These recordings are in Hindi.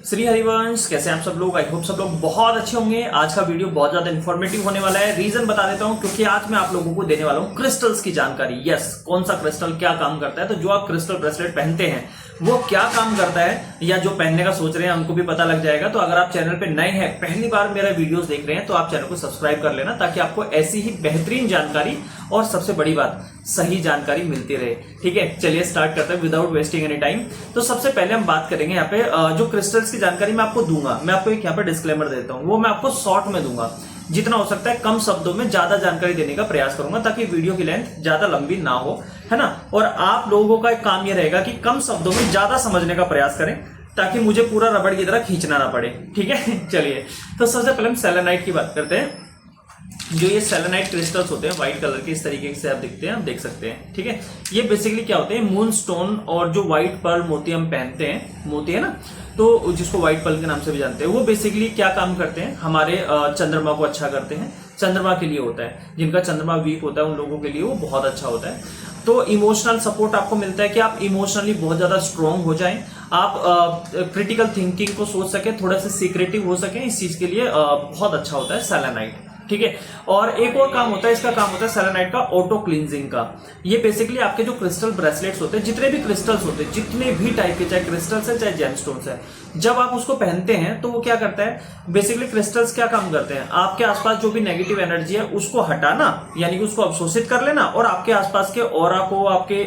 श्री हरिवंश, कैसे हैं आप सब लोग। आई होप सब लोग बहुत अच्छे होंगे। आज का वीडियो बहुत ज्यादा इन्फॉर्मेटिव होने वाला है। रीजन बता देता हूं, क्योंकि आज मैं आप लोगों को देने वाला हूं क्रिस्टल्स की जानकारी। यस, कौन सा क्रिस्टल क्या काम करता है। तो जो आप क्रिस्टल ब्रेसलेट पहनते हैं वो क्या काम करता है, या जो पहनने का सोच रहे हैं उनको भी पता लग जाएगा। तो अगर आप चैनल पे नए हैं, पहली बार मेरा वीडियोस देख रहे हैं, तो आप चैनल को सब्सक्राइब कर लेना, ताकि आपको ऐसी ही बेहतरीन जानकारी और सबसे बड़ी बात सही जानकारी मिलती रहे। ठीक है, चलिए स्टार्ट करते हैं विदाउट वेस्टिंग एनी टाइम। तो सबसे पहले हम बात करेंगे यहाँ पे जो क्रिस्टल्स की जानकारी मैं आपको दूंगा। मैं आपको एक यहाँ पे डिस्क्लेमर देता हूँ, वो मैं आपको शॉर्ट में दूंगा। जितना हो सकता है कम शब्दों में ज्यादा जानकारी देने का प्रयास करूंगा, ताकि वीडियो की लेंथ ज्यादा लंबी ना हो, है ना। और आप लोगों का एक काम यह रहेगा कि कम शब्दों में ज्यादा समझने का प्रयास करें, ताकि मुझे पूरा रबड़ की तरह खींचना ना पड़े। ठीक है, चलिए तो सबसे पहले हम सेलेनाइट की बात करते हैं। जो ये सेलेनाइट क्रिस्टल्स होते हैं व्हाइट कलर के, इस तरीके से आप दिखते हैं, आप देख सकते हैं। ठीक है, ये बेसिकली क्या होते हैं, मून स्टोन और जो व्हाइट पर्ल मोती हम पहनते हैं, मोती है ना, तो जिसको व्हाइट पर्ल के नाम से भी जानते हैं, वो बेसिकली क्या काम करते हैं, हमारे चंद्रमा को अच्छा करते हैं। चंद्रमा के लिए होता है, जिनका चंद्रमा वीक होता है उन लोगों के लिए वो बहुत अच्छा होता है। तो इमोशनल सपोर्ट आपको मिलता है कि आप इमोशनली बहुत ज्यादा स्ट्रांग हो जाएं, आप क्रिटिकल थिंकिंग को सोच सके, थोड़ा सा सीक्रेटिव हो सके, इस चीज के लिए बहुत अच्छा होता है सेलेनाइट। ठीक है, और एक और काम होता है, इसका काम होता है सेलेनाइट का ऑटो क्लींजिंग का। ये बेसिकली आपके जो क्रिस्टल ब्रेसलेट्स होते हैं, जितने भी क्रिस्टल्स होते हैं, जितने भी टाइप के, चाहे क्रिस्टल्स है चाहे जेमस्टोन्स है, जब आप उसको पहनते हैं तो वो क्या करता है, बेसिकली क्रिस्टल्स क्या काम करते हैं, आपके आसपास जो भी नेगेटिव एनर्जी है उसको हटाना, यानी कि उसको अवशोषित कर लेना, और आपके आसपास के ऑरा को, आपके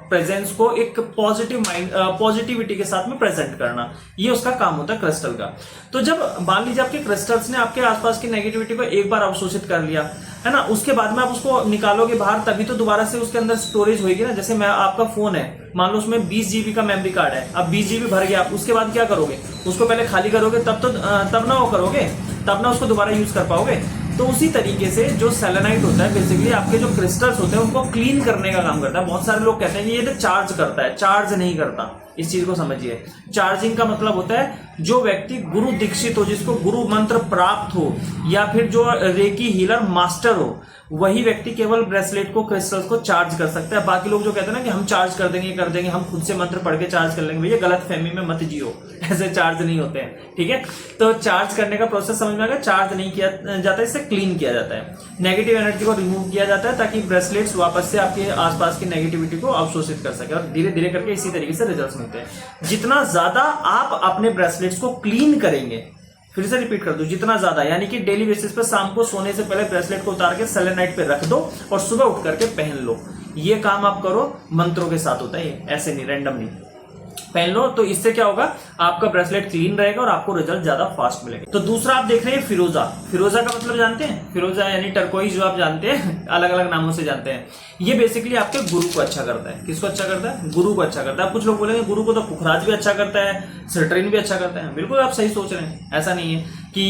प्रेजेंस को एक पॉजिटिविटी के साथ में प्रेजेंट करना। ये उसका काम होता है क्रिस्टल का। तो जब मान लीजिए आपके क्रिस्टल्स ने आपके आसपास की नेगेटिविटी को एक बार अवशोषित कर लिया, है ना, उसके बाद में आप उसको निकालोगे बाहर, तभी तो दोबारा से उसके अंदर स्टोरेज होगी ना। जैसे मैं आपका फोन है, मान लो उसमें 20 GB का मेमोरी कार्ड है, अब 20 GB भर गया, आप उसके बाद क्या करोगे, उसको पहले खाली करोगे, तब ना वो करोगे, तब ना उसको दोबारा यूज कर पाओगे। तो उसी तरीके से जो सेलेनाइट होता है, बेसिकली आपके जो क्रिस्टल्स होते हैं उनको क्लीन करने का काम करता है। बहुत सारे लोग कहते हैं कि ये तो चार्ज करता है, चार्ज नहीं करता। इस चीज को समझिए। चार्जिंग का मतलब होता है जो व्यक्ति गुरु दीक्षित हो, जिसको गुरु मंत्र प्राप्त हो, या फिर जो रेकी हीलर मास्टर हो, वही व्यक्ति केवल ब्रेसलेट को, क्रिस्टल्स को चार्ज कर सकता है। बाकी लोग जो कहते हैं ना कि हम चार्ज कर देंगे, हम खुद से मंत्र पढ़ के चार्ज कर लेंगे, भैया गलत फहमी में मत जियो, ऐसे चार्ज नहीं होते हैं। ठीक है, तो चार्ज करने का प्रोसेस समझ में आएगा। चार्ज नहीं किया जाता है, इससे क्लीन किया जाता है, नेगेटिव एनर्जी को रिमूव किया जाता है, ताकि ब्रेसलेट्स वापस से आपके आसपास की नेगेटिविटी को अवशोषित कर सके, और धीरे धीरे करके इसी तरीके से रिजल्ट मिलते हैं। जितना ज्यादा आप अपने ब्रेसलेट्स को क्लीन करेंगे, फिर से रिपीट कर दूं, जितना ज्यादा, यानी कि डेली बेसिस पे शाम को सोने से पहले ब्रेसलेट को उतार के सेलेनाइट पे रख दो और सुबह उठ करके पहन लो। ये काम आप करो, मंत्रों के साथ होता है ये, ऐसे नहीं, रैंडम नहीं, पहन लो। तो इससे क्या होगा, आपका ब्रेसलेट क्लीन रहेगा और आपको रिजल्ट ज्यादा फास्ट मिलेगा। तो दूसरा आप देख रहे हैं फिरोजा। फिरोजा का मतलब जानते हैं, फिरोजा यानी टर्कोइज, जो आप जानते हैं, अलग अलग नामों से जानते हैं। ये बेसिकली आपके गुरु को अच्छा करता है। किसको अच्छा करता है? गुरु को अच्छा करता है। कुछ लोग बोलेंगे गुरु को तो पुखराज भी अच्छा करता है, सिट्रीन भी अच्छा करता है। बिल्कुल आप सही सोच रहे हैं, ऐसा नहीं है कि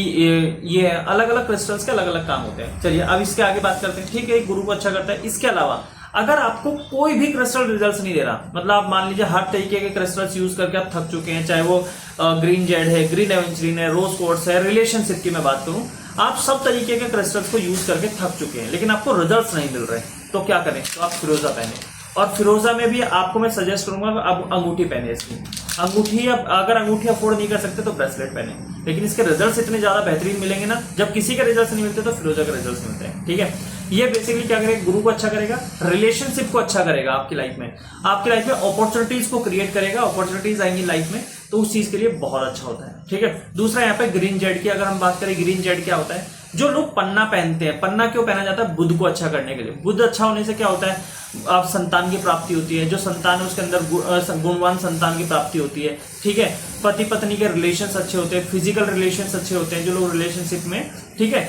ये अलग अलग क्रिस्टल्स के अलग अलग काम होते हैं। चलिए अब इसके आगे बात करते हैं। ठीक है, गुरु को अच्छा करता है। इसके अलावा अगर आपको कोई भी क्रिस्टल रिजल्ट नहीं दे रहा, मतलब आप मान लीजिए हर तरीके के क्रिस्टल्स यूज करके आप थक चुके हैं, चाहे वो ग्रीन जेड है, ग्रीन एवेंचुरिन है, रोज क्वार्ट्ज है, रिलेशनशिप की मैं बात करूं, आप सब तरीके के क्रिस्टल्स को यूज करके थक चुके हैं, लेकिन आपको रिजल्ट्स नहीं मिल रहे, तो क्या करें, तो आप फिरोजा पहने। और फिरोजा में भी आपको मैं सजेस्ट करूंगा अब अंगूठी पहने। इसकी अंगूठी, अब अगर अंगूठी अफोर्ड नहीं कर सकते तो ब्रेसलेट पहने, लेकिन इसके रिजल्ट्स इतने ज्यादा बेहतरीन मिलेंगे ना। जब किसी के रिजल्ट्स नहीं मिलते तो फिरोजा के रिजल्ट्स मिलते हैं। ठीक है, ये बेसिकली क्या करेगा, गुरु को अच्छा करेगा, रिलेशनशिप को अच्छा करेगा, आपकी लाइफ में अपॉर्चुनिटीज को क्रिएट करेगा, अपॉर्चुनिटीज आएंगी लाइफ में, तो उस चीज के लिए बहुत अच्छा होता है। ठीक है, दूसरा यहाँ पे ग्रीन जेड की अगर हम बात करें, ग्रीन जेड क्या होता है, जो लोग पन्ना पहनते हैं, पन्ना क्यों पहना जाता है, बुध को अच्छा करने के लिए। बुध अच्छा होने से क्या होता है, आप संतान की प्राप्ति होती है, जो संतान है उसके अंदर गुणवान संतान की प्राप्ति होती है। ठीक है, पति पत्नी के रिलेशंस अच्छे होते हैं, फिजिकल रिलेशंस अच्छे होते हैं, जो लोग रिलेशनशिप में, ठीक है,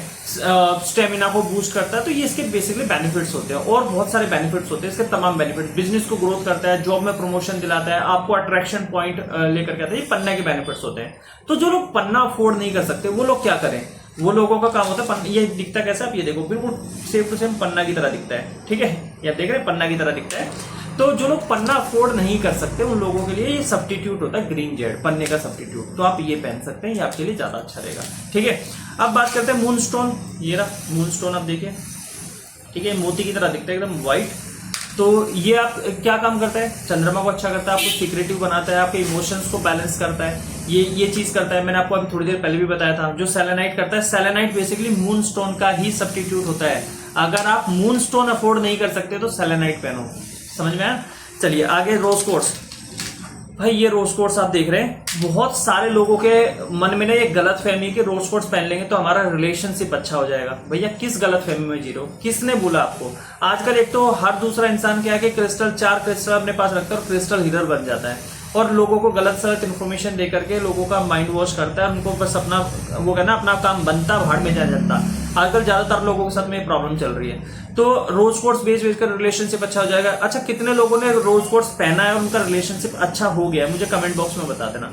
स्टेमिना को बूस्ट करता है। तो ये इसके बेसिकली बेनिफिट्स होते हैं, और बहुत सारे बेनिफिट्स होते हैं इसके, तमाम बेनिफिट्स। बिजनेस को ग्रोथ करता है, जॉब में प्रमोशन दिलाता है, आपको अट्रैक्शन पॉइंट लेकर के आता है। ये पन्ना के बेनिफिट्स होते हैं। तो जो लोग पन्ना अफोर्ड नहीं कर सकते, वो लोग क्या करें, वो लोगों का काम होता है, ये दिखता कैसा, आप ये देखो, बिल्कुल सेम टू सेम पन्ना की तरह दिखता है। ठीक है, ये आप देख रहे हैं, पन्ना की तरह दिखता है। तो जो लोग पन्ना अफोर्ड नहीं कर सकते, उन लोगों के लिए ये सब्स्टिट्यूट होता है, ग्रीन जेड, पन्ने का सब्स्टिट्यूट। तो आप ये पहन सकते हैं, ये आपके लिए ज्यादा अच्छा रहेगा। ठीक है, अब बात करते हैं मून स्टोन। ये रहा मून स्टोन, आप देखिए, ठीक है, मोती की तरह दिखता है, एकदम व्हाइट। तो ये आप क्या काम करता है, चंद्रमा को अच्छा करता है, आपको सीक्रेटिव बनाता है, आपके इमोशंस को बैलेंस करता है। ये चीज करता है। मैंने आपको अभी थोड़ी देर पहले भी बताया था। जो सेलेनाइट करता है, सेलेनाइट बेसिकली मून स्टोन का ही सब्स्टिट्यूट होता है। अगर आप मून स्टोन अफोर्ड नहीं कर सकते तो सेलेनाइट पहनो। समझ में आया? चलिए आगे रोज कोर्स। भाई ये रोज कोर्स आप देख रहे हैं, बहुत सारे लोगों के मन में ना ये गलत फहमी कि रोज कोर्स पहन लेंगे तो हमारा रिलेशनशिप अच्छा हो जाएगा। भैया किस गलत फहमी में जी रहे हो? किसने बोला आपको? आजकल एक तो हर दूसरा इंसान क्या है कि क्रिस्टल, 4 क्रिस्टल अपने पास रखता है और क्रिस्टल हीटर बन जाता है और लोगों को गलत सलत इन्फॉर्मेशन दे करके लोगों का माइंड वॉश करता है। उनको बस अपना वो कहना अपना काम बनता, भाड़ में जा जाता। आजकल ज्यादातर लोगों के साथ में प्रॉब्लम चल रही है। तो रोज कोर्स बेच कर रिलेशनशिप अच्छा हो जाएगा। अच्छा, कितने लोगों ने रोज कोर्स पहना है और उनका रिलेशनशिप अच्छा हो गया है? मुझे कमेंट बॉक्स में बता देना।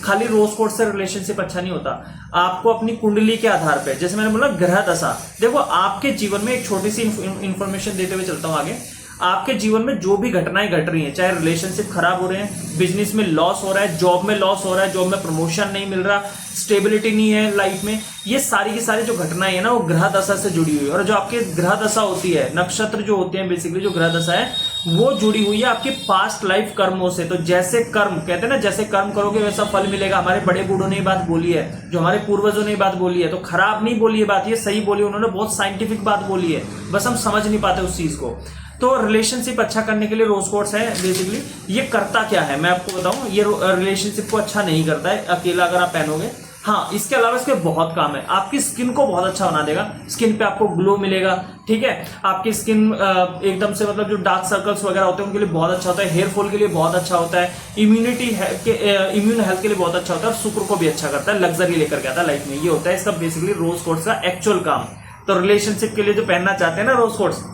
खाली रोज कोर्स से रिलेशनशिप अच्छा नहीं होता। आपको अपनी कुंडली के आधार पे, जैसे मैंने बोला ग्रह दशा, देखो आपके जीवन में एक छोटी सी इंफॉर्मेशन देते हुए चलता हूं आगे। आपके जीवन में जो भी घटनाएं घट रही हैं, चाहे रिलेशनशिप खराब हो रहे हैं, बिजनेस में लॉस हो रहा है, जॉब में लॉस हो रहा है, जॉब में प्रमोशन नहीं मिल रहा, स्टेबिलिटी नहीं है लाइफ में, ये सारी की सारी जो घटनाएं है ना, वो ग्रह दशा से जुड़ी हुई है। और जो आपके ग्रह दशा होती है, नक्षत्र जो होते हैं, बेसिकली जो ग्रह दशा है वो जुड़ी हुई है आपकी पास्ट लाइफ कर्मों से। तो जैसे कर्म कहते हैं ना, जैसे कर्म करोगे वैसा फल मिलेगा। हमारे बड़े बूढ़ों ने बात बोली है, जो हमारे पूर्वजों ने बात बोली है, तो खराब नहीं बोली है बात, ये सही बोली, उन्होंने बहुत साइंटिफिक बात बोली है, बस हम समझ नहीं पाते उस चीज को। तो रिलेशनशिप अच्छा करने के लिए रोज कोर्स है बेसिकली। ये करता क्या है मैं आपको बताऊं, ये रिलेशनशिप को अच्छा नहीं करता है अकेला अगर आप पहनोगे। हाँ, इसके अलावा इसके बहुत काम है। आपकी स्किन को बहुत अच्छा बना देगा, स्किन पे आपको ग्लो मिलेगा, ठीक है। आपकी स्किन एकदम से मतलब जो डार्क सर्कल्स वगैरह होते हैं उनके लिए बहुत अच्छा होता है, हेयर फॉल के लिए बहुत अच्छा होता है, इम्यून हेल्थ के लिए बहुत अच्छा होता है, और शुक्र को भी अच्छा करता है, लग्जरी लेकर के आता है लाइफ में। ये होता है इसका बेसिकली रोज कोर्स का एक्चुअल काम। तो रिलेशनशिप के लिए जो पहनना चाहते हैं ना रोज कोर्स,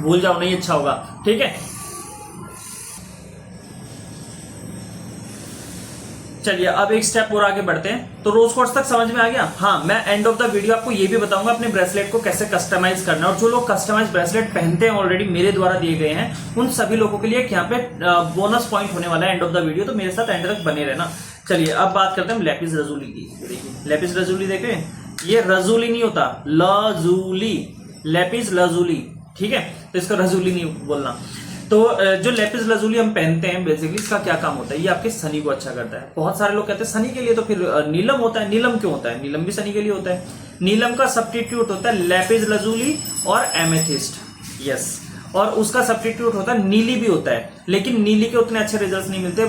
भूल जाओ नहीं, अच्छा होगा, ठीक है। चलिए अब एक स्टेप और आगे बढ़ते हैं। तो रोज कोर्स तक समझ में आ गया। हाँ, मैं एंड ऑफ द वीडियो आपको ये भी बताऊंगा अपने ब्रेसलेट को कैसे कस्टमाइज करना है। और जो लोग कस्टमाइज ब्रेसलेट पहनते हैं ऑलरेडी मेरे द्वारा दिए गए हैं, उन सभी लोगों के लिए यहाँ पे बोनस पॉइंट होने वाला है एंड ऑफ द वीडियो। तो मेरे साथ एंड तक बने रहना। चलिए अब बात करते हैं लैपिस lazuli की। देखिए लैपिस lazuli देखे, ये रजूली नहीं होता, लजूली, लैपिस lazuli, ठीक है। तो इसका रजूली नहीं बोलना। तो जो लैपिस lazuli हम पहनते हैं बेसिकली, इसका क्या काम होता है? ये आपके शनि को अच्छा करता है। बहुत सारे लोग कहते हैं शनि के लिए तो फिर नीलम होता है। नीलम क्यों होता है? नीलम भी शनि के लिए होता है। नीलम का सब्स्टिट्यूट होता है लैपिस lazuli और एमेथिस्ट, यस। और उसका सब्स्टिट्यूट होता है नीली भी होता है, लेकिन नीली के उतने अच्छे रिजल्ट्स नहीं मिलते।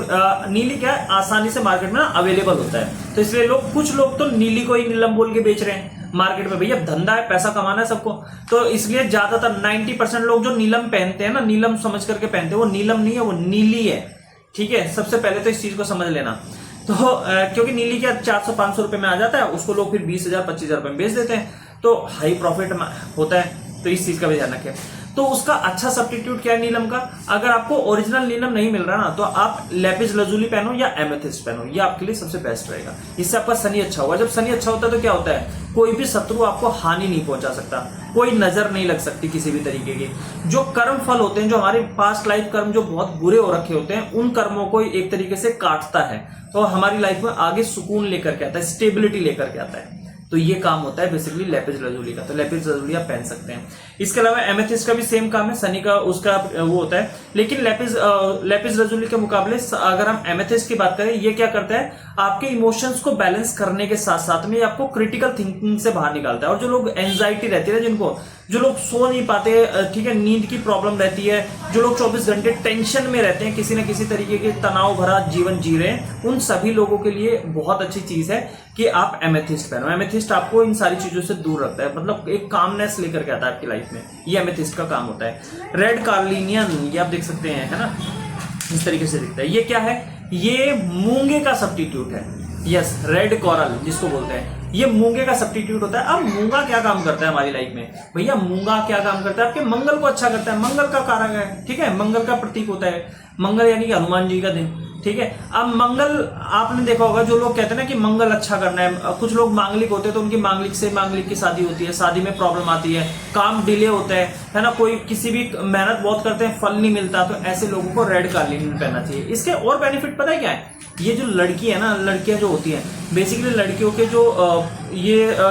नीली क्या है, आसानी से मार्केट में अवेलेबल होता है, तो इसलिए कुछ लोग तो नीली को ही नीलम बोल के बेच रहे हैं मार्केट में। भैया धंधा है, पैसा कमाना है सबको, तो इसलिए ज्यादातर 90% लोग जो नीलम पहनते हैं ना, नीलम समझ करके पहनते हैं, वो नीलम नहीं है, वो नीली है, ठीक है। सबसे पहले तो इस चीज को समझ लेना। तो क्योंकि नीली क्या 400-500 रुपए में आ जाता है, उसको लोग फिर 20,000-25,000 रुपए में बेच देते हैं, तो हाई प्रॉफिट होता है। तो इस चीज का भी ध्यान रखें। तो उसका अच्छा सब्स्टिट्यूट क्या है नीलम का? अगर आपको ओरिजिनल नीलम नहीं मिल रहा ना, तो आप लैपिस lazuli पहनो या एमेथिस्ट पहनो, ये आपके लिए सबसे बेस्ट रहेगा। इससे आपका शनि अच्छा होगा। जब शनि अच्छा होता है तो क्या होता है, कोई भी शत्रु आपको हानि नहीं पहुंचा सकता, कोई नजर नहीं लग सकती किसी भी तरीके की। जो कर्म फल होते हैं, जो हमारे पास्ट लाइफ कर्म जो बहुत बुरे हो रखे होते हैं, उन कर्मों को एक तरीके से काटता है, तो हमारी लाइफ में आगे सुकून लेकर के आता है, स्टेबिलिटी लेकर के आता है। तो ये काम होता है बेसिकली लैपिस lazuli का। तो लैपिस lazuli आप पहन सकते हैं। इसके अलावा एमेथिस्ट का भी सेम काम है, शनि का उसका वो होता है, लेकिन लैपिस lazuli के मुकाबले अगर हम एमेथिस्ट की बात करें, ये क्या करता है, आपके इमोशंस को बैलेंस करने के साथ साथ में आपको क्रिटिकल थिंकिंग से बाहर निकालता है। और जो लोग एंजाइटी रहती है, जिनको जो लोग सो नहीं पाते, ठीक है, नींद की प्रॉब्लम रहती है, जो लोग 24 घंटे टेंशन में रहते हैं, किसी न किसी तरीके के तनाव भरा जीवन जी रहे हैं, उन सभी लोगों के लिए बहुत अच्छी चीज है कि आप एमेथिस्ट पहनो। एमेथिस्ट आपको इन सारी चीजों से दूर रखता है, मतलब एक कामनेस लेकर के आता है आपकी लाइफ में। ये एमेथिस्ट का काम होता है। रेड कार्लिनियन, ये आप देख सकते हैं, है ना, इस तरीके से दिखता है। ये क्या है? ये मूंगे का सब्स्टिट्यूट है, यस, रेड कोरल जिसको बोलते हैं, ये मूंगे का सब्स्टिट्यूट होता है। अब मूंगा क्या काम करता है हमारी लाइफ में? भैया मूंगा क्या काम करता है? आपके मंगल को अच्छा करता है, मंगल का कारक है, ठीक है, मंगल का प्रतीक होता है। मंगल यानी कि हनुमान जी का दिन, ठीक है। अब मंगल आपने देखा होगा, जो लोग कहते हैं ना कि मंगल अच्छा करना है, कुछ लोग मांगलिक होते हैं तो उनकी मांगलिक की शादी होती है, शादी में प्रॉब्लम आती है, काम डिले होता है ना, कोई किसी भी मेहनत बहुत करते हैं, फल नहीं मिलता, तो ऐसे लोगों को रेड कार्लिनियन पहनना चाहिए। इसके और बेनिफिट पता है क्या है? ये जो लड़की है ना, लड़कियां जो होती हैं बेसिकली, लड़कियों के जो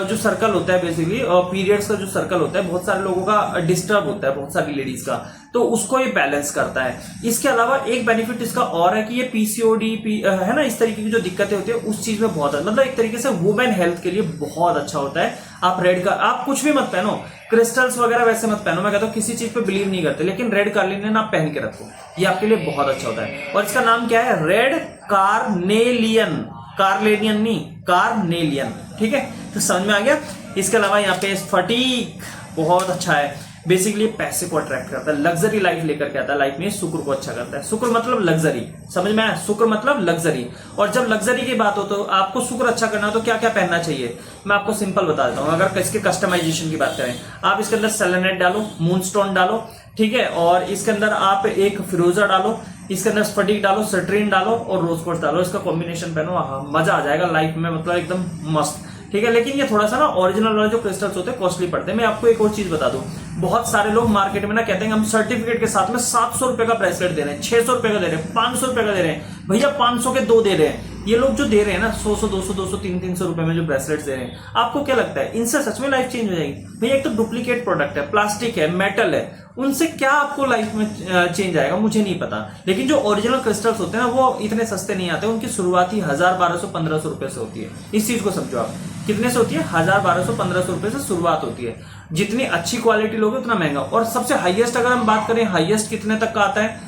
जो सर्कल होता है बेसिकली, पीरियड्स का जो सर्कल होता है बहुत सारे लोगों का डिस्टर्ब होता है, बहुत सारी लेडीज का, तो उसको ये बैलेंस करता है। इसके अलावा एक बेनिफिट इसका और है कि ये पीसीओडी है ना, इस तरीके की जो दिक्कतें होती है उस चीज में बहुत, मतलब एक तरीके से वुमेन हेल्थ के लिए बहुत अच्छा होता है। आप रेड का, आप कुछ भी मत पहनो, क्रिस्टल्स वगैरह वैसे मत पहनो, मैं कहता हूँ किसी चीज पे बिलीव नहीं करते, लेकिन रेड कार्लिनियन आप पहन के रखो, ये आपके लिए बहुत अच्छा होता है। और इसका नाम क्या है? रेड कार्नेलियन, कार्लेनियन नहीं, कार्नेलियन। ठीक है, तो समझ में आ गया। इसके अलावा यहाँ पे स्फटिक बहुत अच्छा है, बेसिकली पैसे को अट्रैक्ट करता है, लग्जरी लाइफ लेकर के आता है, लाइफ में शुक्र को अच्छा करता है। शुक्र मतलब लग्जरी, समझ में आया? शुक्र मतलब लग्जरी। और जब लग्जरी की बात हो तो आपको शुक्र अच्छा करना हो तो क्या क्या पहनना चाहिए, मैं आपको सिंपल बता देता हूँ। अगर इसके कस्टमाइजेशन की बात करें, आप इसके अंदर सेलेनाइट डालो, मूनस्टोन डालो, ठीक है, और इसके अंदर आप एक फिरोजा डालो, इसके अंदर स्फटिक डालो, सिट्रीन डालो और रोज क्वार्ट्ज डालो, इसका कॉम्बिनेशन पहनो, मजा आ जाएगा लाइफ में, मतलब एकदम मस्त। ठीक है, लेकिन ये थोड़ा सा ना ओरिजिनल वाले जो क्रिस्टल्स होते हैं कॉस्टली पड़ते हैं। मैं आपको एक और चीज बता दूं, बहुत सारे लोग मार्केट में ना कहते हैं हम सर्टिफिकेट के साथ में 700 रुपए का ब्रेसलेट दे रहे हैं, 600 रुपए का दे रहे हैं, 500 रुपए का दे रहे हैं। भैया 500 के 2 दे रहे हैं। ये लोग जो दे रहे हैं ना 100, 200, 300 रुपए में जो ब्रेसलेट्स दे रहे हैं, आपको क्या लगता है इनसे सच में लाइफ चेंज हो जाएगी? भैया एक तो डुप्लीकेट प्रोडक्ट है, प्लास्टिक है, मेटल है, उनसे क्या आपको लाइफ में चेंज आएगा मुझे नहीं पता। लेकिन जो ओरिजिनल क्रिस्टल्स होते हैं ना वो इतने सस्ते नहीं आते, उनकी शुरुआत ही 1000, 1200, 1500 रुपए से होती है। इस चीज को समझो आप, कितने से होती है? 1000, 1200, 1500 रुपए से शुरुआत होती है। जितनी अच्छी क्वालिटी लोगे उतना महंगा। और सबसे हाईएस्ट अगर हम बात करें, हाईएस्ट कितने तक का आता है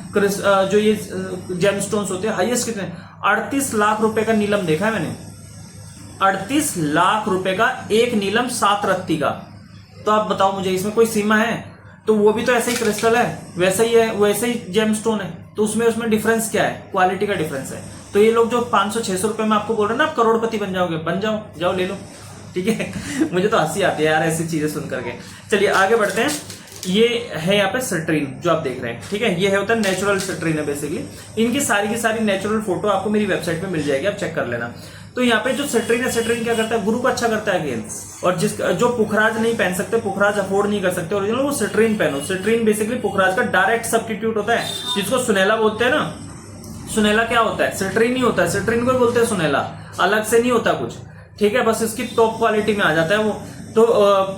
जो ये जेमस्टोन्स होते हैं, हाईएस्ट कितने? 38 लाख रुपए का नीलम देखा है मैंने, 38 लाख रुपए का एक नीलम 7 रत्ती का। तो आप बताओ मुझे, इसमें कोई सीमा है? तो वो भी तो ऐसे ही क्रिस्टल है, वैसे ही है, वैसे ही जेमस्टोन है, तो उसमें डिफरेंस क्या है? क्वालिटी का डिफरेंस है। तो ये लोग जो 500, 600 रुपए में आपको बोल रहे हैं ना आप करोड़पति बन जाओगे, बन जाओ, जाओ ले लो। ठीक है मुझे तो हंसी आती है यार ऐसी चीजें सुन करके। चलिए आगे बढ़ते हैं। ये है यहाँ पे सिट्रीन जो आप देख रहे हैं, ठीक है, ये है होता है नेचुरल सिट्रीन है बेसिकली। इनकी सारी की सारी नेचुरल फोटो आपको मेरी वेबसाइट पे मिल जाएगी, आप चेक कर लेना। तो यहाँ पे जो सिट्रीन है, सिट्रीन क्या करता है? गुरु को अच्छा करता है अगेन। और जो पुखराज नहीं पहन सकते, पुखराज अफोर्ड नहीं कर सकते ओरिजिनल, वो सिट्रीन पहनो। सिट्रीन बेसिकली पुखराज का डायरेक्ट सब्स्टिट्यूट होता है, जिसको सुनेला बोलते हैं ना। सुनेला क्या होता है? सिट्रीन ही होता है, सिट्रीन को बोलते हैं सुनेला, अलग से नहीं होता कुछ। ठीक है, बस इसकी टॉप क्वालिटी में आ जाता है वो। तो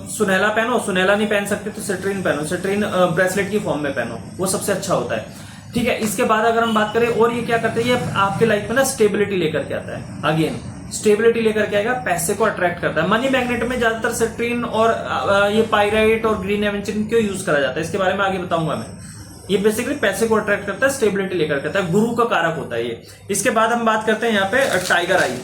सुनेला पहनो, सुनेला नहीं पहन सकते तो सिट्रीन पहनो, सिट्रीन ब्रेसलेट की फॉर्म में पहनो, वो सबसे अच्छा होता है। ठीक है, इसके बाद अगर हम बात करें और ये क्या करते हैं, ये आपके लाइफ में ना स्टेबिलिटी लेकर के आता है। अगेन स्टेबिलिटी लेकर के आएगा, पैसे को अट्रैक्ट करता है। मनी मैग्नेट में ज्यादातर सिट्रीन और ये पाइराइट और ग्रीन एवेंचरिन क्यों यूज करा जाता है, इसके बारे में आगे बताऊंगा मैं। ये बेसिकली पैसे को अट्रैक्ट करता है, स्टेबिलिटी लेकर के आता है, गुरु का कारक होता है ये। इसके बाद हम बात करते हैं यहाँ पे टाइगर आई।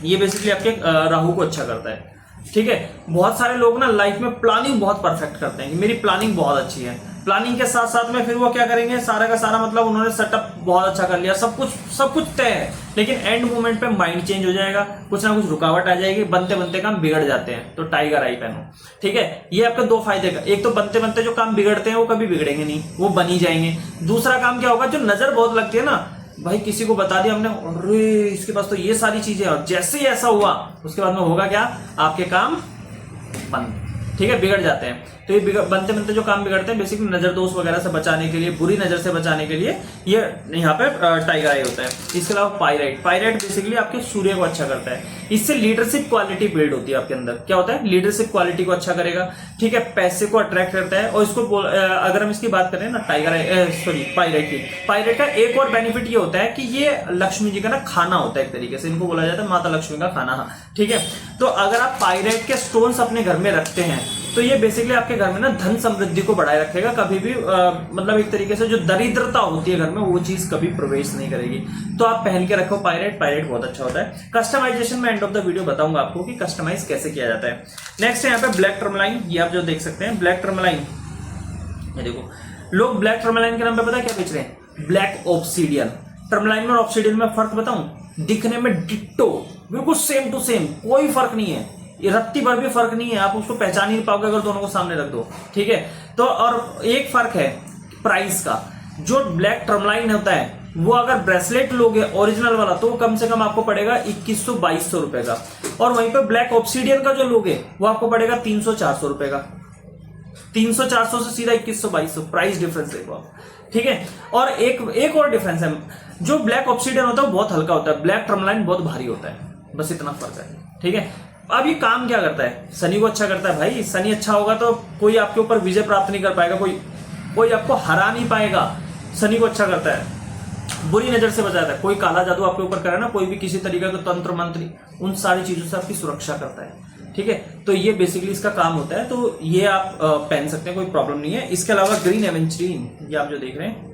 ये बेसिकली आपके राहु को अच्छा करता है। ठीक है, बहुत सारे लोग ना लाइफ में प्लानिंग बहुत परफेक्ट करते हैं कि मेरी प्लानिंग बहुत अच्छी है। प्लानिंग के साथ साथ में फिर वो क्या करेंगे, सारा का सारा मतलब उन्होंने सेटअप बहुत अच्छा कर लिया, सब कुछ तय है, लेकिन एंड मोमेंट पे माइंड चेंज हो जाएगा, कुछ ना कुछ रुकावट आ जाएगी, बनते बनते काम बिगड़ जाते हैं। तो टाइगर आई पहनो। ठीक है, ये आपके 2 फायदे का, एक तो बनते बनते जो काम बिगड़ते हैं वो कभी बिगड़ेंगे नहीं, वो बन ही जाएंगे। दूसरा काम क्या होगा, जो नजर बहुत लगती है ना, भाई किसी को बता दिया हमने, अरे इसके पास तो ये सारी चीजें, और जैसे ही ऐसा हुआ उसके बाद में होगा क्या, आपके काम बंद। ठीक है, बिगड़ जाते हैं। तो ये बनते बनते जो काम बिगड़ते हैं बेसिकली नजर दोष वगैरह से बचाने के लिए, बुरी नजर से बचाने के लिए ये यहाँ पे टाइगर आई होता है। इसके अलावा पाइराइट बेसिकली आपके सूर्य को अच्छा करता है। इससे लीडरशिप क्वालिटी बिल्ड होती है आपके अंदर। क्या होता है? लीडरशिप क्वालिटी को अच्छा करेगा। ठीक है, पैसे को अट्रैक्ट करता है। और इसको अगर हम इसकी बात करें ना पाइराइट का एक और बेनिफिट ये होता है कि ये लक्ष्मी जी का ना खाना होता है, एक तरीके से इनको बोला जाता है माता लक्ष्मी का खाना। हाँ ठीक है, तो अगर आप पाइराइट के स्टोन्स अपने घर में रखते हैं तो ये बेसिकली आपके घर में ना धन समृद्धि को बढ़ाए रखेगा। कभी भी मतलब एक तरीके से जो दरिद्रता होती है घर में वो चीज कभी प्रवेश नहीं करेगी। तो आप पहन के रखो पाइराइट बहुत अच्छा होता है। कस्टमाइजेशन में एंड ऑफ द वीडियो बताऊंगा आपको कि कस्टमाइज कैसे किया जाता है। नेक्स्ट है यहाँ पे ब्लैक टर्मलाइन। ये आप जो देख सकते हैं ब्लैक टर्मलाइन, ये देखो लोग ब्लैक टर्मलाइन के नाम पे पता है क्या बेच रहे हैं, ब्लैक ऑब्सीडियन। टर्मलाइन और ऑब्सीडियन में फर्क बताऊं, दिखने में डिट्टो बिल्कुल सेम टू सेम, कोई फर्क नहीं है, ये रत्ती भर भी फर्क नहीं है, आप उसको पहचान ही नहीं पाओगे अगर दोनों को सामने रख दो। ठीक है, तो और एक फर्क है प्राइस का। जो ब्लैक टर्मलाइन होता है वो अगर ब्रेसलेट लोगे ओरिजिनल वाला तो कम से कम आपको पड़ेगा 2100-2200 रुपए का, और वहीं पे ब्लैक ऑब्सीडियन का जो लोगे वो आपको पड़ेगा 300-400 रुपए का। 300-400 से सीधा 2100-2200 प्राइस डिफरेंस देखो आप। ठीक है, और एक और डिफरेंस है, जो ब्लैक ऑब्सिडियन होता है वो बहुत हल्का होता है, ब्लैक टर्मलाइन बहुत भारी होता है, बस इतना फर्क है। ठीक है, अब ये काम क्या करता है, शनि को अच्छा करता है भाई। शनि अच्छा होगा तो कोई आपके ऊपर विजय प्राप्त नहीं कर पाएगा, कोई आपको हरा नहीं पाएगा। शनि को अच्छा करता है, बुरी नजर से बचाता है। कोई काला जादू आपके ऊपर करे ना, कोई भी किसी तरीके का तंत्र मंत्र, उन सारी चीजों से आपकी सुरक्षा करता है। ठीक है, तो ये बेसिकली इसका काम होता है। तो ये आप पहन सकते हैं, कोई प्रॉब्लम नहीं है। इसके अलावा ग्रीन एवेंचरीन, ये आप जो देख रहे हैं,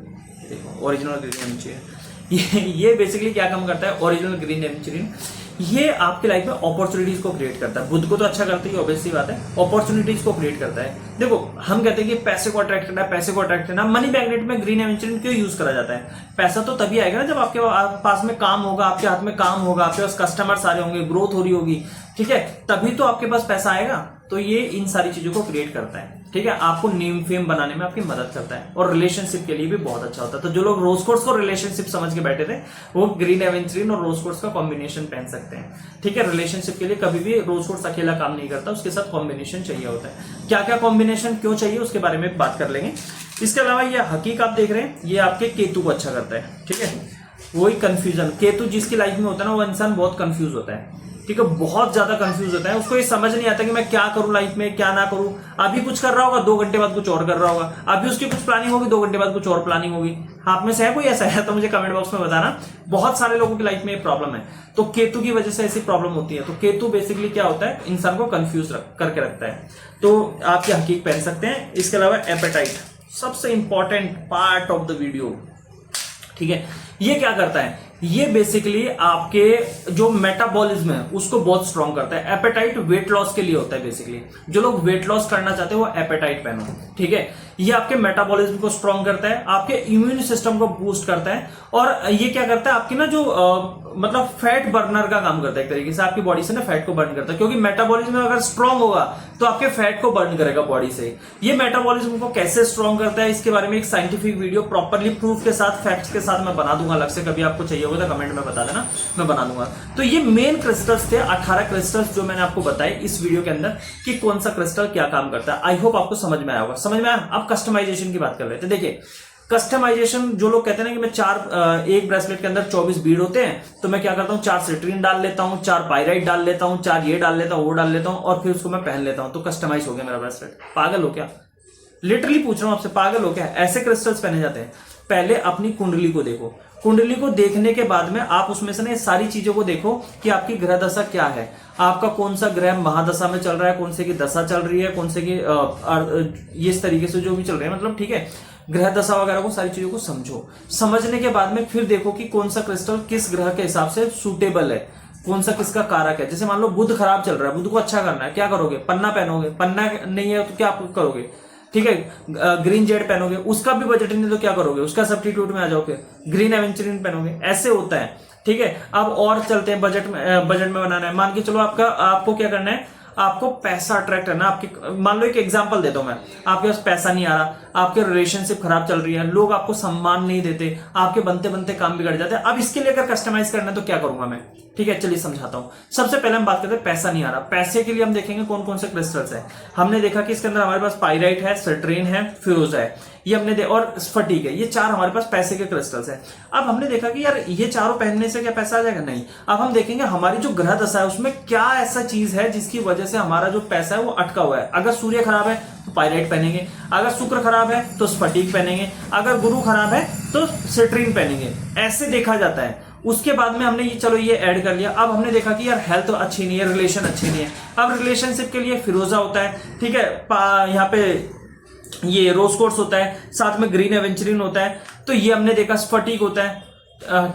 देखो ओरिजिनल ग्रीन एवेंचरीन, ये बेसिकली क्या काम करता है, ओरिजिनल ग्रीन एवेंचरीन ये आपकी लाइफ में अपॉर्चुनिटीज को क्रिएट करता है। बुद्ध को तो अच्छा करता है, ऑब्वियस सी बात है, अपॉर्चुनिटीज को क्रिएट करता है। देखो हम कहते हैं कि पैसे को अट्रैक्ट करना है, पैसे को अट्रैक्ट करना। मनी मैग्नेट में ग्रीन एवेंचरीन क्यों यूज करा जाता है? पैसा तो तभी आएगा ना जब आपके पास में काम होगा, आपके हाथ में काम होगा, आपके पास कस्टमर सारे होंगे, ग्रोथ हो रही होगी। ठीक है, तभी तो आपके पास पैसा आएगा। तो ये इन सारी चीजों को क्रिएट करता है। ठीक है, आपको नेम फेम बनाने में आपकी मदद करता है और रिलेशनशिप के लिए भी बहुत अच्छा होता है। तो जो लोग रोज कोर्स को रिलेशनशिप समझ के बैठे थे, वो ग्रीन एवेंचरीन और रोज कोर्स का कॉम्बिनेशन पहन सकते हैं। ठीक है, रिलेशनशिप के लिए कभी भी रोज कोर्स अकेला काम नहीं करता, उसके साथ कॉम्बिनेशन चाहिए होता है। क्या क्या कॉम्बिनेशन क्यों चाहिए उसके बारे में बात कर लेंगे। इसके अलावा ये हकीक आप देख रहे हैं, ये आपके केतु को अच्छा करता है। ठीक है, वही कंफ्यूजन, केतु जिसकी लाइफ में होता है ना, वो इंसान बहुत कंफ्यूज होता है। ठीक है, बहुत ज्यादा कंफ्यूज होता है, उसको ये समझ नहीं आता कि मैं क्या करूं लाइफ में, क्या ना करूं। अभी कुछ कर रहा होगा, 2 घंटे बाद कुछ और कर रहा होगा। अभी उसकी कुछ प्लानिंग होगी, 2 घंटे बाद कुछ और प्लानिंग होगी। आप में से है कोई ऐसा है तो मुझे कमेंट बॉक्स में बताना। बहुत सारे लोगों की लाइफ में ये प्रॉब्लम है, तो केतु की वजह से ऐसी प्रॉब्लम होती है। तो केतु बेसिकली क्या होता है, इंसान को कंफ्यूज करके रखता है। तो आप ये हकीक पहन सकते हैं। इसके अलावा एपेटाइट, सबसे important part of the video. ठीक है, ये क्या करता है, ये बेसिकली आपके जो मेटाबॉलिज्म है उसको बहुत स्ट्रॉन्ग करता है। एपेटाइट वेट लॉस के लिए होता है बेसिकली। जो लोग वेट लॉस करना चाहते हैं वो एपेटाइट पहनो। ठीक है, ये आपके मेटाबॉलिज्म को स्ट्रॉन्ग करता है, आपके इम्यून सिस्टम को बूस्ट करता है, और ये क्या करता है, आपकी ना जो मतलब फैट बर्नर का काम करता है। एक तरीके से आपकी बॉडी से ना फैट को बर्न करता है, क्योंकि मेटाबॉलिज्म अगर स्ट्रॉन्ग होगा तो आपके फैट को बर्न करेगा बॉडी से। ये मेटाबॉलिज्म को कैसे स्ट्रॉन्ग करता है, इसके बारे में एक साइंटिफिक वीडियो प्रॉपरली प्रूफ के साथ, फैक्ट्स के साथ मैं बना दूंगा अलग से। कभी आपको चाहिए होगा तो कमेंट में बता देना, मैं बना दूंगा। तो ये मेन क्रिस्टल्स थे, 18 क्रिस्टल्स जो मैंने आपको बताए इस वीडियो के अंदर कि कौन सा क्रिस्टल क्या काम करता है। आई होप आपको समझ में आया होगा। समझ में आया? अब कस्टमाइजेशन की बात कर रहे थे। देखिए कस्टमाइजेशन, जो लोग कहते हैं ना कि मैं एक ब्रेसलेट के अंदर 24 बीड होते हैं, तो मैं क्या करता हूँ, 4 सिट्रीन डाल लेता हूँ, 4 पायराइट डाल लेता हूँ, 4 ये डाल लेता हूँ, वो डाल लेता हूँ, और फिर उसको मैं पहन लेता हूँ, तो कस्टमाइज हो गया मेरा ब्रेसलेट। पागल हो क्या? लिटरली पूछ रहा हूँ आपसे, पागल हो क्या? ऐसे क्रिस्टल्स पहने जाते हैं। पहले अपनी कुंडली को देखो, कुंडली को देखने के बाद में आप उसमें से ना सारी चीजों को देखो कि आपकी ग्रह दशा क्या है, आपका कौन सा ग्रह महादशा में चल रहा है, कौन से की दशा चल रही है, कौन से की ये इस तरीके से जो भी चल रहे हैं, मतलब ठीक है, ग्रह दशा वगैरह को, सारी चीजों को समझो। समझने के बाद में फिर देखो कि कौन सा क्रिस्टल किस ग्रह के हिसाब से सूटेबल है, कौन सा किसका कारक है। जैसे मान लो बुध खराब चल रहा है, बुध को अच्छा करना है, क्या करोगे, पन्ना पहनोगे। पन्ना नहीं है तो क्या करोगे, ठीक है, ग्रीन जेड पहनोगे। उसका भी बजट नहीं तो क्या करोगे, उसका सब्स्टिट्यूट में आ जाओगे, ग्रीन एवेंचरीन पहनोगे। ऐसे होता है। ठीक है, अब और चलते हैं, बजट में बनाना है। मान के चलो आपको क्या करना है, आपको पैसा अट्रैक्ट करना। आपकी मान लो एक एग्जांपल देता हूं मैं, आपके पास पैसा नहीं आ रहा, आपके रिलेशनशिप खराब चल रही है, लोग आपको सम्मान नहीं देते, आपके बनते बनते काम बिगड़ जाते हैं। अब इसके लिए अगर कस्टमाइज करना है तो क्या करूंगा मैं, ठीक है, चलिए समझाता हूं। सबसे पहले हम बात करते हैं पैसा नहीं आ रहा। पैसे के लिए हम देखेंगे कौन कौन से क्रिस्टल्स है। हमने देखा कि इसके अंदर हमारे पास पाइराइट है, सिट्रीन है, फिरोजा है, ये हमने और स्फटिक है। ये 4 हमारे पास पैसे के क्रिस्टल्स है। अब हमने देखा कि यार ये चारों पहनने से क्या पैसा आ जाएगा, नहीं। अब हम देखेंगे हमारी जो ग्रह दशा है उसमें क्या ऐसा चीज है जिसकी वजह से हमारा जो पैसा है वो अटका हुआ है। अगर सूर्य खराब है तो पाइराइट पहनेंगे, अगर शुक्र खराब है तो स्फटिक पहनेंगे, अगर गुरु खराब है तो सिट्रीन पहनेंगे। ऐसे देखा जाता है। उसके बाद में हमने चलो ये ऐड कर लिया। अब हमने देखा कि यार हेल्थ अच्छी नहीं है, रिलेशन अच्छी नहीं है। अब रिलेशनशिप के लिए फिरोजा होता है, ठीक है, यहाँ पे ये रोज कोर्स होता है, साथ में ग्रीन एवेंचरीन होता है। तो ये हमने देखा स्फटिक होता है,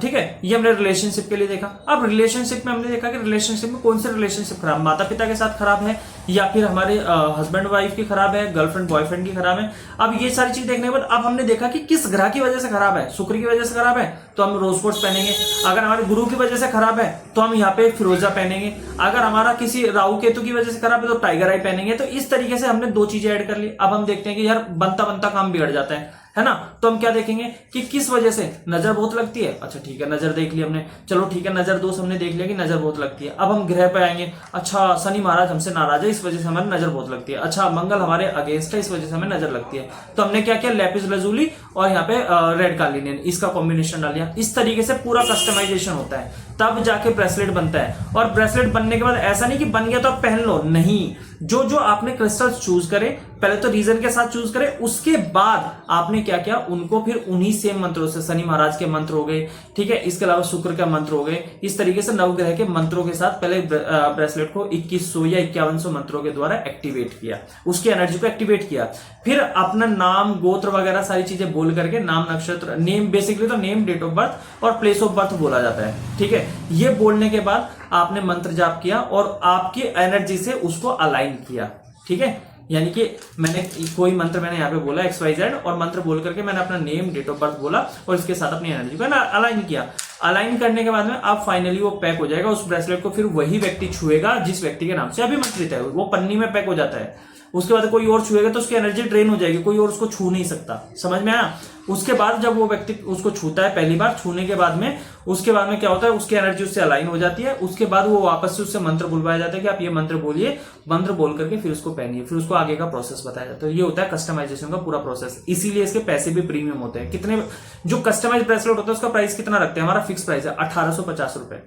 ठीक है, ये हमने रिलेशनशिप के लिए देखा। अब रिलेशनशिप में हमने देखा कि रिलेशनशिप में कौन से रिलेशनशिप खराब, माता पिता के साथ खराब है, या फिर हमारे हस्बैंड वाइफ की खराब है, गर्लफ्रेंड बॉयफ्रेंड की खराब है। अब ये सारी चीज देखने के बाद अब हमने देखा कि किस ग्रह की वजह से खराब है। शुक्र की वजह से खराब है तो हम रोज कोर्स पहनेंगे, अगर हमारे गुरु की वजह से खराब है तो हम यहाँ पे फिरोजा पहनेंगे, अगर हमारा किसी राहु केतु की वजह से खराब है तो टाइगर आई पहनेंगे। तो इस तरीके से हमने 2 चीजें ऐड कर ली। अब हम देखते हैं कि यार बनता बनता काम बिगड़ जाता है। है ना। तो हम क्या देखेंगे कि किस वजह से नजर बहुत लगती है। अच्छा ठीक है, नजर देख ली हमने, चलो ठीक है, नजर दोष हमने देख लिया कि नजर बहुत लगती है। अब हम ग्रह पे आएंगे, अच्छा शनि महाराज हमसे नाराज है, इस वजह से हमारी नजर बहुत लगती है। अच्छा मंगल हमारे अगेंस्ट है, इस वजह से हमें नजर लगती है। तो हमने क्या किया, लैपिस lazuli और यहाँ पे रेड कार्लिनियन, इसका कॉम्बिनेशन डाल दिया। इस तरीके से पूरा कस्टमाइजेशन होता है, तब जाके ब्रेसलेट बनता है। और ब्रेसलेट बनने के बाद ऐसा नहीं कि बन गया तो आप पहन लो, नहीं, जो जो आपने क्रिस्टल्स चूज करे, पहले तो रीजन के साथ चूज करे, उसके बाद आपने क्या किया, उनको फिर उन्हीं सेम मंत्रों से, शनि महाराज के मंत्र हो गए, ठीक है, इसके अलावा शुक्र के मंत्र हो गए, इस तरीके से नवग्रह के मंत्रों के साथ पहले ब्रेसलेट को 2100 या 5100 मंत्रों के द्वारा एक्टिवेट किया, उसकी एनर्जी को एक्टिवेट किया। फिर अपना नाम, गोत्र वगैरह सारी चीजें बोल करके, नाम, नक्षत्र, नेम, बेसिकली तो नेम, डेट ऑफ बर्थ और प्लेस ऑफ बर्थ बोला जाता है, ठीक है। ये बोलने के बाद आपने मंत्र जाप किया और आपकी एनर्जी से उसको अलाइन किया, ठीक है। यानी कि मैंने कोई मंत्र मैंने यहाँ पे बोला XYZ और मंत्र बोल करके मैंने अपना नेम, डेट ऑफ बर्थ बोला और इसके साथ अपनी एनर्जी को अलाइन किया। अलाइन करने के बाद में अब फाइनली वो पैक हो जाएगा। उस ब्रेसलेट को फिर वही व्यक्ति छुएगा जिस व्यक्ति के नाम से अभिमंत्रित है, वो पन्नी में पैक हो जाता है। उसके बाद कोई और छुएगा तो उसकी एनर्जी ड्रेन हो जाएगी, कोई और उसको छू नहीं सकता, समझ में आया। उसके बाद जब वो व्यक्ति उसको छूता है पहली बार, छूने के बाद में उसके बाद में क्या होता है, उसकी एनर्जी उससे अलाइन हो जाती है। उसके बाद वो वापस से उससे मंत्र बुलवाया जाता है कि आप ये मंत्र बोलिए, मंत्र बोल करके फिर उसको पहनिए, फिर उसको आगे का प्रोसेस बताया जाता है। ये होता है कस्टमाइजेशन का पूरा प्रोसेस, इसीलिए इसके पैसे भी प्रीमियम होते हैं। कितने, जो कस्टमाइज ब्रेसलेट होता है उसका प्राइस कितना रखते हैं, हमारा फिक्स प्राइस है 1850 रुपए।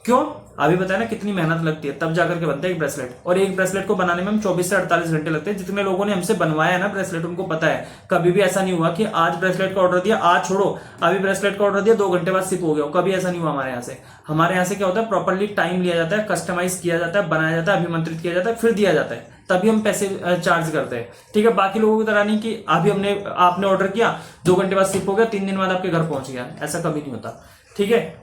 क्यों, अभी बताया ना कितनी मेहनत लगती है, तब जाकर के बनता है एक ब्रेसलेट। और एक ब्रेसलेट को बनाने में हम 24 से 48 घंटे लगते हैं। जितने लोगों ने हमसे बनवाया है ना ब्रेसलेट, उनको पता है कभी भी ऐसा नहीं हुआ कि आज ब्रेसलेट का ऑर्डर दिया, आज छोड़ो अभी ब्रेसलेट का ऑर्डर दिया 2 घंटे बाद शिप हो गया, कभी ऐसा नहीं हुआ हमारे यहाँ से। हमारे यहाँ से क्या होता है, प्रॉपरली टाइम लिया जाता है, कस्टमाइज किया जाता है, बनाया जाता है, अभिमंत्रित किया जाता है, फिर दिया जाता है, तभी हम पैसे चार्ज करते हैं, ठीक है। बाकी लोगों की तरह नहीं कि अभी आपने ऑर्डर किया 2 घंटे बाद शिप हो गया, 3 दिन बाद आपके घर पहुंच गया, ऐसा कभी नहीं होता, ठीक है।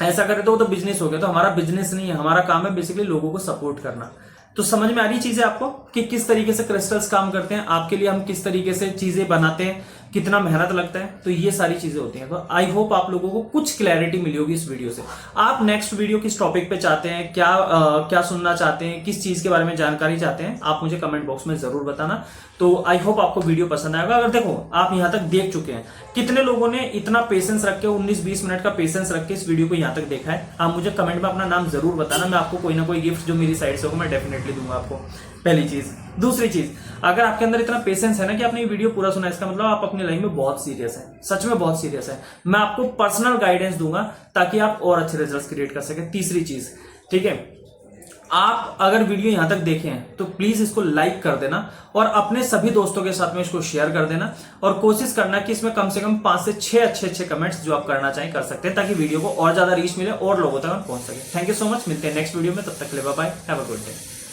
ऐसा करे तो वो तो बिजनेस हो गया। तो हमारा बिजनेस नहीं है, हमारा काम है बेसिकली लोगों को सपोर्ट करना। तो समझ में आ रही चीजें आपको कि किस तरीके से क्रिस्टल्स काम करते हैं, आपके लिए हम किस तरीके से चीजें बनाते हैं, कितना मेहनत लगता है, तो ये सारी चीजें होती हैं। तो आई होप आप लोगों को कुछ क्लैरिटी मिली होगी इस वीडियो से। आप नेक्स्ट वीडियो किस टॉपिक पे चाहते हैं, क्या सुनना चाहते हैं, किस चीज के बारे में जानकारी चाहते हैं, आप मुझे कमेंट बॉक्स में जरूर बताना। तो आई होप आपको वीडियो पसंद आएगा। अगर देखो आप यहां तक देख चुके हैं, कितने लोगों ने इतना पेशेंस रख के 19-20 मिनट का पेशेंस रख के इस वीडियो को यहां तक देखा है, आप मुझे कमेंट में अपना नाम जरूर बताना। मैं आपको कोई ना कोई गिफ्ट जो मेरी साइड से होगा मैं डेफिनेटली दूंगा आपको, पहली चीज। दूसरी चीज, अगर आपके अंदर इतना पेशेंस है ना कि आपने ये वीडियो पूरा सुना, इसका मतलब आप अपनी लाइफ में बहुत सीरियस है, सच में बहुत सीरियस है। मैं आपको पर्सनल गाइडेंस दूंगा ताकि आप और अच्छे रिजल्ट्स क्रिएट कर सके। तीसरी चीज, ठीक है, आप अगर वीडियो यहां तक देखे हैं तो प्लीज इसको लाइक कर देना और अपने सभी दोस्तों के साथ में इसको शेयर कर देना। और कोशिश करना कि इसमें कम से कम 5 से 6 अच्छे कमेंट्स जो आप करना चाहें कर सकते हैं, ताकि वीडियो को और ज्यादा रीच मिले और लोगों तक पहुंच सके। थैंक यू सो मच, मिलते हैं नेक्स्ट वीडियो में, तब तक के लिए bye bye, have a good day.